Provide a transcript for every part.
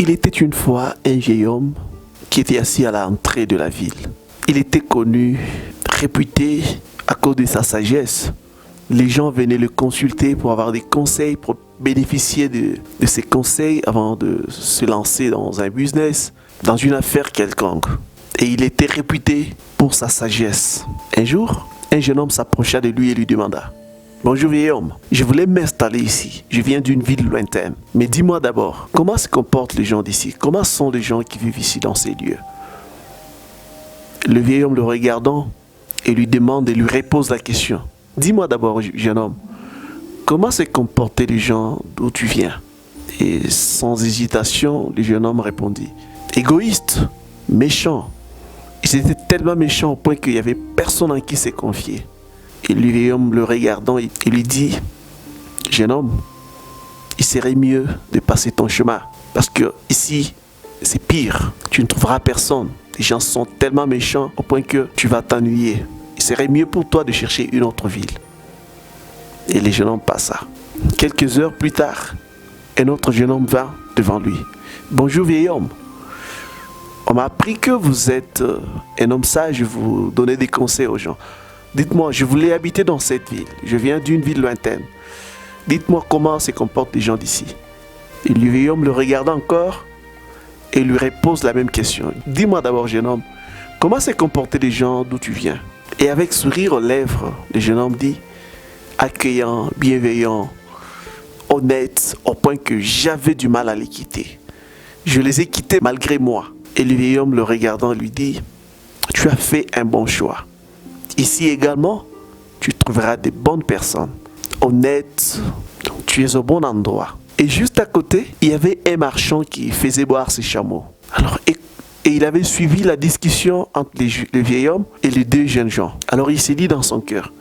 Il était une fois un vieil homme qui était assis à l'entrée de la ville. Il était connu, réputé à cause de sa sagesse. Les gens venaient le consulter pour avoir des conseils, pour bénéficier de ses conseils avant de se lancer dans un business, dans une affaire quelconque. Et il était réputé pour sa sagesse. Un jour, un jeune homme s'approcha de lui et lui demanda: bonjour vieil homme, je voulais m'installer ici. Je viens d'une ville lointaine. Mais dis-moi d'abord, comment se comportent les gens d'ici? Comment sont les gens qui vivent ici dans ces lieux? Le vieil homme le regardant et lui demande et lui repose la question. Dis-moi d'abord, jeune homme, comment se comportaient les gens d'où tu viens? Et sans hésitation, le jeune homme répondit: égoïste, méchant. Ils étaient tellement méchants au point qu'il n'y avait personne en qui se confier. Et le vieil homme le regardant, il lui dit: jeune homme, il serait mieux de passer ton chemin. Parce que ici, c'est pire. Tu ne trouveras personne. Les gens sont tellement méchants au point que tu vas t'ennuyer. Il serait mieux pour toi de chercher une autre ville. Et le jeune homme passa. Quelques heures plus tard, un autre jeune homme vint devant lui. Bonjour vieil homme. On m'a appris que vous êtes un homme sage, vous donnez des conseils aux gens. Dites-moi, je voulais habiter dans cette ville. Je viens d'une ville lointaine. Dites-moi comment se comportent les gens d'ici. Et le vieil homme le regarda encore et lui repose la même question. Dis-moi d'abord, jeune homme, comment se comportent les gens d'où tu viens? Et avec sourire aux lèvres, le jeune homme dit: accueillant, bienveillant, honnête, au point que j'avais du mal à les quitter. Je les ai quittés malgré moi. Et le vieil homme le regardant lui dit: tu as fait un bon choix. Ici également, tu trouveras des bonnes personnes, honnêtes, donc tu es au bon endroit. Et juste à côté, il y avait un marchand qui faisait boire ses chameaux. Alors, et il avait suivi la discussion entre le vieil homme et les deux jeunes gens. Alors il s'est dit dans son cœur: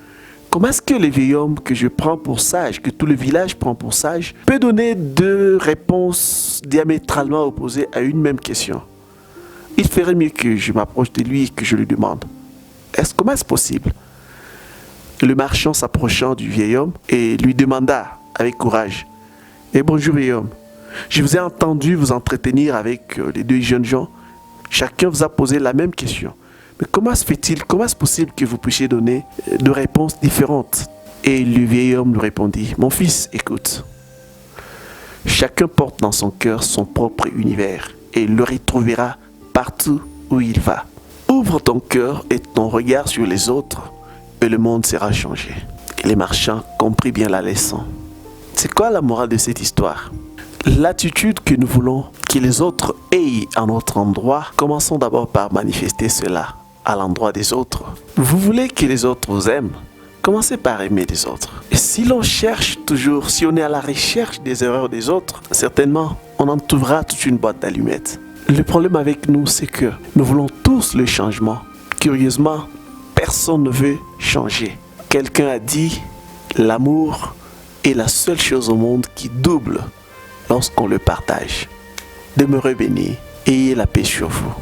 comment est-ce que le vieil homme que je prends pour sage, que tout le village prend pour sage, peut donner deux réponses diamétralement opposées à une même question? Il ferait mieux que je m'approche de lui et que je lui demande: comment est-ce possible? Le marchand s'approchant du vieil homme et lui demanda avec courage: bonjour vieil homme, je vous ai entendu vous entretenir avec les deux jeunes gens. Chacun vous a posé la même question. Mais comment se fait-il, comment est-ce possible que vous puissiez donner deux réponses différentes? Et le vieil homme lui répondit: mon fils, écoute. Chacun porte dans son cœur son propre univers et il le retrouvera partout où il va. Ouvre ton cœur et ton regard sur les autres et le monde sera changé. Et les marchands comprit bien la leçon. C'est quoi la morale de cette histoire? L'attitude que nous voulons que les autres aient à notre endroit, commençons d'abord par manifester cela à l'endroit des autres. Vous voulez que les autres vous aiment? Commencez par aimer les autres. Et si l'on cherche toujours, si on est à la recherche des erreurs des autres, certainement, on en trouvera toute une boîte d'allumettes. Le problème avec nous, c'est que nous voulons tous le changement. Curieusement, personne ne veut changer. Quelqu'un a dit: l'amour est la seule chose au monde qui double lorsqu'on le partage. Demeurez bénis, ayez la paix sur vous.